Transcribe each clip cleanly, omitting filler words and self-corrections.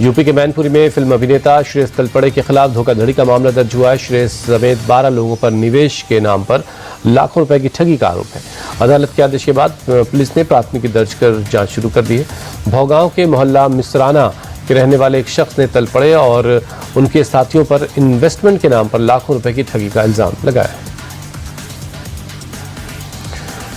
UP के मैनपुरी में film अभिनेता श्रेयस तलपड़े के खिलाफ धोखाधड़ी का मामला दर्ज हुआ है। श्रेयस समेत 12 लोगों पर निवेश के नाम पर लाखों रुपए की ठगी का आरोप है। अदालत के आदेश के बाद पुलिस ने प्राथमिकी दर्ज कर जांच शुरू कर दी है। भौगांव के मोहल्ला मिसराना के रहने वाले एक शख्स ने तलपड़े और उनके साथियों पर इन्वेस्टमेंट के नाम पर लाखों रुपए की ठगी का इल्जाम लगाया है।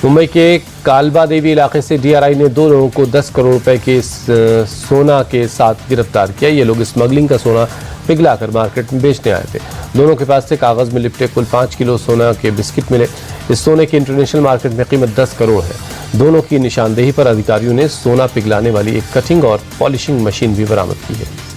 मुंबई के कालबा देवी इलाके से डीआरआई ने 2 लोगों को 10 करोड़ रुपए के सोना के साथ गिरफ्तार किया। ये लोग स्मगलिंग का सोना पिघलाकर मार्केट में बेचने आए थे। दोनों के पास से कागज में लिपटे कुल 5 किलो सोना के बिस्किट मिले। इस सोने की इंटरनेशनल मार्केट में कीमत 10 करोड़ है। दोनों की निशानदेही पर अधिकारियों ने सोना पिघलाने वाली एक कटिंग और पॉलिशिंग मशीन भी बरामद की है।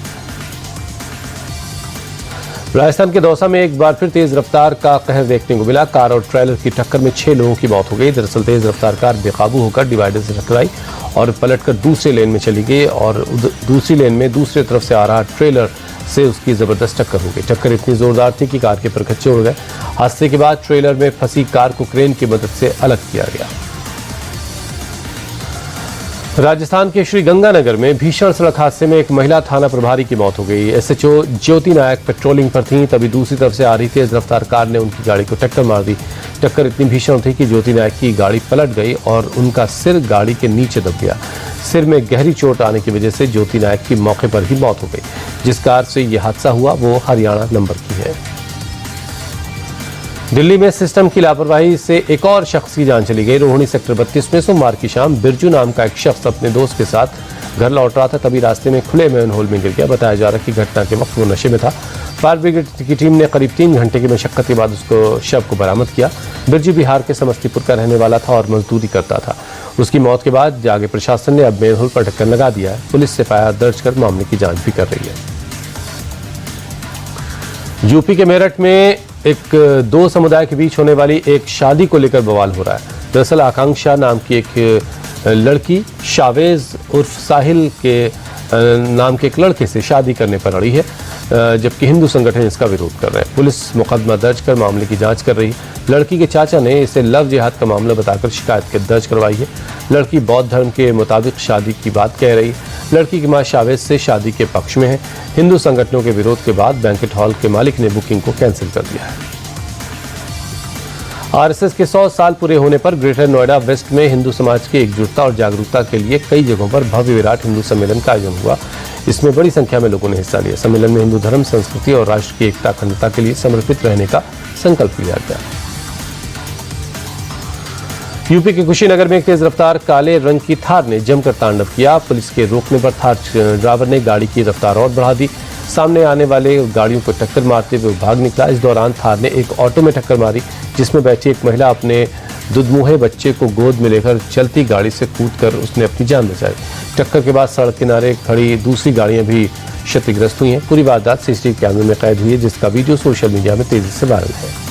राजस्थान के दौसा में एक बार फिर तेज रफ्तार का कहर देखने को मिला। कार और ट्रेलर की टक्कर में 6 लोगों की मौत हो गई। दरअसल तेज रफ्तार कार बेकाबू होकर डिवाइडर से टकराई और पलटकर दूसरे लेन में चली गई और दूसरी लेन में दूसरी तरफ से आ रहा ट्रेलर से उसकी जबरदस्त टक्कर हो गई। टक्कर इतनी जोरदार थी कि कार के परखच्चे उड़ गए। हादसे के बाद ट्रेलर में फंसी कार को क्रेन की मदद से अलग किया गया। राजस्थान के श्रीगंगानगर में भीषण सड़क हादसे में एक महिला थाना प्रभारी की मौत हो गई। एसएचओ ज्योति नायक पेट्रोलिंग पर थीं, तभी दूसरी तरफ से आ रही तेज रफ्तार कार ने उनकी गाड़ी को टक्कर मार दी। टक्कर इतनी भीषण थी कि ज्योति नायक की गाड़ी पलट गई और उनका सिर गाड़ी के नीचे दब गया। सिर में गहरी चोट आने की वजह से ज्योति नायक की मौके पर ही मौत हो गई। जिस कार से यह हादसा हुआ वो हरियाणा नंबर की है। दिल्ली में सिस्टम की लापरवाही से एक और शख्स की जान चली गई। रोहिणी सेक्टर 32 में सोमवार की शाम बिरजू नाम का एक शख्स अपने दोस्त के साथ घर लौट रहा था, तभी रास्ते में खुले मैनहोल में गिर गया। बताया जा रहा है कि घटना के वक्त वो नशे में था। फायर ब्रिगेड की टीम ने करीब 3 घंटे की मशक्कत के बाद उसको शव को बरामद किया। बिरजू बिहार के समस्तीपुर का रहने वाला था और मजदूरी करता था। उसकी मौत के बाद आगे प्रशासन ने अब मैनहोल पर ढक्कन लगा दिया है। पुलिस से एफआईआर दर्ज कर मामले की जांच भी कर रही है। यूपी के मेरठ में एक 2 समुदाय के बीच होने वाली एक शादी को लेकर बवाल हो रहा है। दरअसल आकांक्षा नाम की एक लड़की शावेज उर्फ साहिल के नाम के एक लड़के से शादी करने पर अड़ी है, जबकि हिंदू संगठन इसका विरोध कर रहे हैं। पुलिस मुकदमा दर्ज कर मामले की जांच कर रही है। लड़की के चाचा ने इसे लव जिहाद का मामला बताकर शिकायत दर्ज करवाई है। लड़की बौद्ध धर्म के मुताबिक शादी की बात कह रही है। लड़की की मां शावेज से शादी के पक्ष में है। हिंदू संगठनों के विरोध के बाद बैंकेट हॉल के मालिक ने बुकिंग को कैंसिल कर दिया है। आरएसएस के 100 साल पूरे होने पर ग्रेटर नोएडा वेस्ट में हिंदू समाज की एकजुटता और जागरूकता के लिए कई जगहों पर भव्य विराट हिंदू सम्मेलन का आयोजन हुआ। इसमें बड़ी संख्या में लोगों ने हिस्सा लिया। सम्मेलन में हिंदू धर्म, संस्कृति और राष्ट्र की एकता अखंडता के लिए समर्पित रहने का संकल्प लिया गया। यूपी के कुशीनगर में एक तेज रफ्तार काले रंग की थार ने जमकर तांडव किया। पुलिस के रोकने पर थार ड्राइवर ने गाड़ी की रफ्तार और बढ़ा दी। सामने आने वाले गाड़ियों को टक्कर मारते हुए भाग निकला। इस दौरान थार ने एक ऑटो में टक्कर मारी, जिसमें बैठी एक महिला अपने दुधमुहे बच्चे को गोद में लेकर चलती गाड़ी से कूदकर उसने अपनी जान बचाई। टक्कर के बाद सड़क किनारे खड़ी दूसरी गाड़ियां भी क्षतिग्रस्त हुई हैं। पूरी वारदात सीसीटीवी कैमरे में कैद हुई है, जिसका वीडियो सोशल मीडिया में तेजी से वायरल है।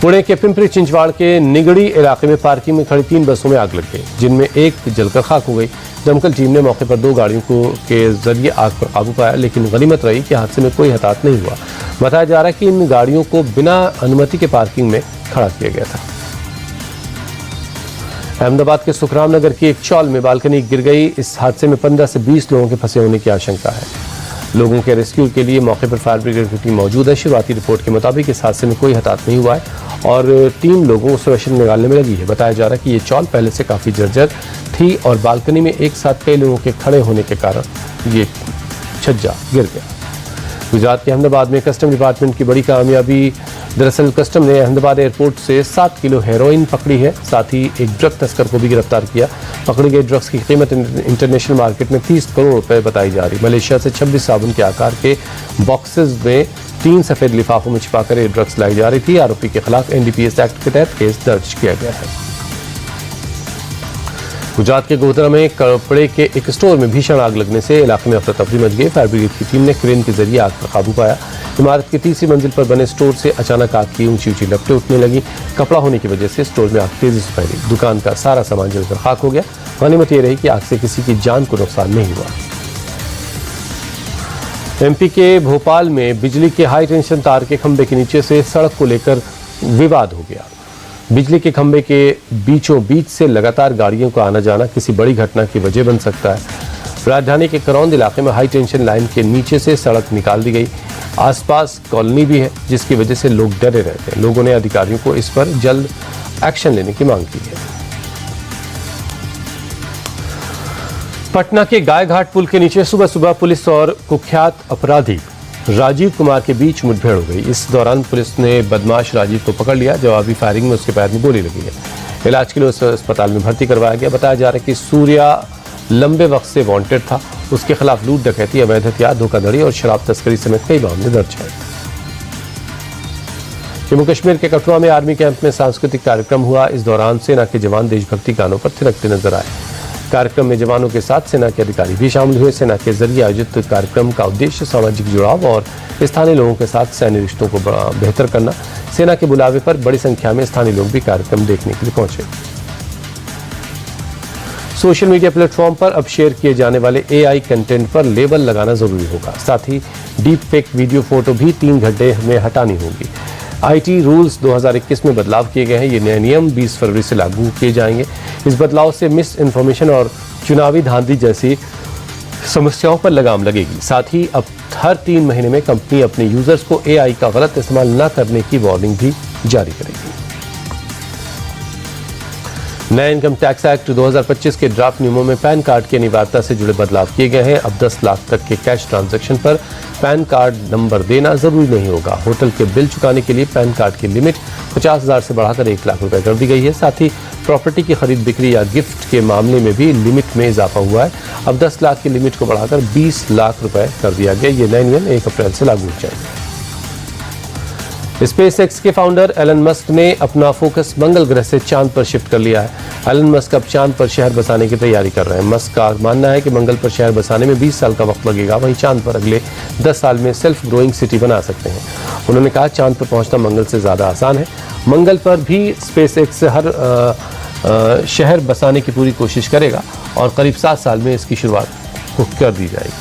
पुणे के पिंपरी चिंचवाड़ के निगड़ी इलाके में पार्किंग में खड़ी 3 बसों में आग लग गई, जिनमें एक जलकर खाक हो गई। दमकल टीम ने मौके पर 2 गाड़ियों के जरिए आग पर काबू पाया, लेकिन गनीमत रही कि हादसे में कोई हताहत नहीं हुआ। बताया जा रहा है कि इन गाड़ियों को बिना अनुमति के पार्किंग में खड़ा किया गया था। अहमदाबाद के सुखराम नगर की एक चौल में बालकनी गिर गई। इस हादसे में 15 से 20 लोगों के फंसे होने की आशंका है। लोगों के रेस्क्यू के लिए मौके पर फायर ब्रिगेड की टीम मौजूद है। शुरुआती रिपोर्ट के मुताबिक इस हादसे में कोई हताहत नहीं हुआ है और टीम लोगों को सुरक्षित निकालने में लगी है। बताया जा रहा है कि ये चौल पहले से काफ़ी जर्जर थी और बालकनी में एक साथ कई लोगों के खड़े होने के कारण ये छज्जा गिर गया। गुजरात के अहमदाबाद में कस्टम डिपार्टमेंट की बड़ी कामयाबी। दरअसल कस्टम ने अहमदाबाद एयरपोर्ट से 7 किलो हेरोइन पकड़ी है। साथ ही एक ड्रग तस्कर को भी गिरफ्तार किया। पकड़ी गई ड्रग्स की कीमत इंटरनेशनल मार्केट में 30 करोड़ रुपए बताई जा रही। मलेशिया से 26 साबुन के आकार के बॉक्सेस में 3 सफेद लिफाफों में छिपाकर ये ड्रग्स लाई जा रही थी। आरोपी के खिलाफ एनडीपीएस एक्ट के तहत केस दर्ज किया गया है। गुजरात के गोधरा में कपड़े के एक स्टोर में भीषण आग लगने से इलाके में अफरा तफरी मच गई। फायर ब्रिगेड की टीम ने क्रेन के जरिए आग पर काबू पाया। इमारत की 3री मंजिल पर बने स्टोर से अचानक आग की ऊंची ऊंची लपटें उठने लगी। कपड़ा होने की वजह से स्टोर में आग तेजी से फैली। दुकान का सारा सामान जलकर खाक हो गया। गनीमत ये रही कि आग से किसी की जान को नुकसान नहीं हुआ। एमपी के भोपाल में बिजली के हाई टेंशन तार के खंभे के नीचे से सड़क को लेकर विवाद हो गया। बिजली के खंभे के बीचों बीच से लगातार गाड़ियों का आना जाना किसी बड़ी घटना की वजह बन सकता है। राजधानी के करौंद इलाके में हाई टेंशन लाइन के नीचे से सड़क निकाल दी गई। आसपास कॉलोनी भी है, जिसकी वजह से लोग डरे रहते हैं। लोगों ने अधिकारियों को इस पर जल्द एक्शन लेने की मांग की है। पटना के गायघाट पुल के नीचे सुबह सुबह पुलिस और कुख्यात अपराधी राजीव कुमार के बीच मुठभेड़ हो गई। इस दौरान पुलिस ने बदमाश राजीव को पकड़ लिया। जवाबी फायरिंग में उसके पैर में गोली लगी है। इलाज के लिए उसे अस्पताल में भर्ती करवाया गया। बताया जा रहा है कि सूर्या लंबे वक्त से वांटेड था। उसके खिलाफ लूट, डकैती, अवैध हथियार, धोखाधड़ी और शराब तस्करी समेत कई मामले दर्ज हैं। जम्मू कश्मीर के कठुआ में आर्मी कैंप में सांस्कृतिक कार्यक्रम हुआ। इस दौरान सेना के जवान देशभक्ति गानों पर थिरकते नजर आए। कार्यक्रम में जवानों के साथ सेना के अधिकारी भी शामिल हुए। सेना के जरिए आयोजित कार्यक्रम का उद्देश्य सामाजिक जुड़ाव और स्थानीय लोगों के साथ सैन्य रिश्तों को बेहतर करना। सेना के बुलावे पर बड़ी संख्या में स्थानीय लोग भी कार्यक्रम देखने के लिए पहुंचे। सोशल मीडिया प्लेटफॉर्म पर अब शेयर किए जाने वाले AI कंटेंट पर लेबल लगाना जरूरी होगा। साथ ही डीप फेक वीडियो, फोटो भी 3 घंटे में हटानी होगी। IT रूल्स 2021 में बदलाव किए गए हैं। ये नए नियम 20 फरवरी से लागू किए जाएंगे। इस बदलाव से मिस इन्फॉर्मेशन और चुनावी धांधली जैसी समस्याओं पर लगाम लगेगी। साथ ही अब हर 3 महीने में कंपनी अपने यूजर्स को AI का गलत इस्तेमाल न करने की वार्निंग भी जारी करेगी। नए इनकम टैक्स एक्ट 2025 के ड्राफ्ट नियमों में पैन कार्ड की अनिवार्यता से जुड़े बदलाव किए गए हैं। अब 10 लाख तक के कैश ट्रांजैक्शन पर पैन कार्ड नंबर देना जरूरी नहीं होगा। होटल के बिल चुकाने के लिए पैन कार्ड की लिमिट 50,000 से बढ़ाकर 1 लाख रुपए कर दी गई है। साथ ही प्रॉपर्टी की खरीद बिक्री या गिफ्ट के मामले में भी लिमिट में इजाफा हुआ है। अब 10 लाख की लिमिट को बढ़ाकर 20 लाख रुपए कर दिया गया। ये नए नियम 1 अप्रैल से लागू हो जाएंगे। SpaceX के फाउंडर एलन मस्क ने अपना फोकस मंगल ग्रह से चांद पर शिफ्ट कर लिया है। एलन मस्क अब चांद पर शहर बसाने की तैयारी कर रहे हैं। मस्क का मानना है कि मंगल पर शहर बसाने में 20 साल का वक्त लगेगा। वहीं चांद पर अगले 10 साल में सेल्फ ग्रोइंग सिटी बना सकते हैं। उन्होंने कहा, चांद पर पहुंचना मंगल से ज्यादा आसान है। मंगल पर भी SpaceX हर शहर बसाने की पूरी कोशिश करेगा और करीब 7 साल में इसकी शुरुआत कर दी जाएगी।